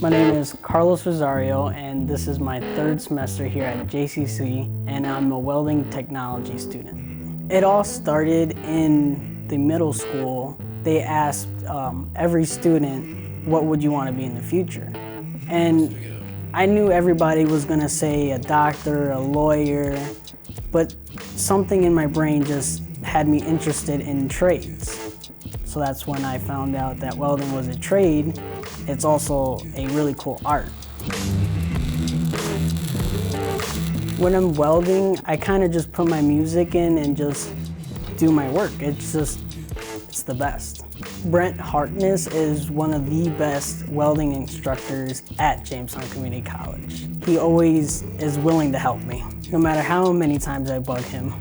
My name is Carlos Rosario, and this is my third semester here at JCC, and I'm a welding technology student. It all started in the middle school. They asked every student, what would you want to be in the future? And I knew everybody was going to say a doctor, a lawyer, but something in my brain just had me interested in trades. So that's when I found out that welding was a trade. It's also a really cool art. When I'm welding, I kind of just put my music in and just do my work. It's the best. Brent Hartness is one of the best welding instructors at Jamestown Community College. He always is willing to help me, no matter how many times I bug him.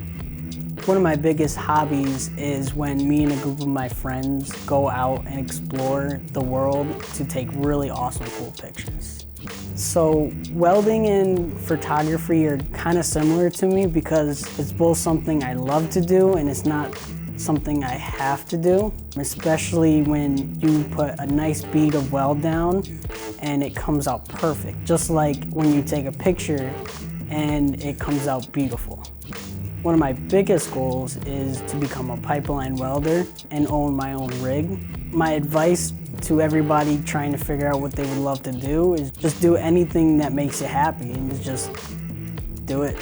One of my biggest hobbies is when me and a group of my friends go out and explore the world to take really awesome, cool pictures. So welding and photography are kind of similar to me because it's both something I love to do and it's not something I have to do, especially when you put a nice bead of weld down and it comes out perfect, just like when you take a picture and it comes out beautiful. One of my biggest goals is to become a pipeline welder and own my own rig. My advice to everybody trying to figure out what they would love to do is just do anything that makes you happy and just do it.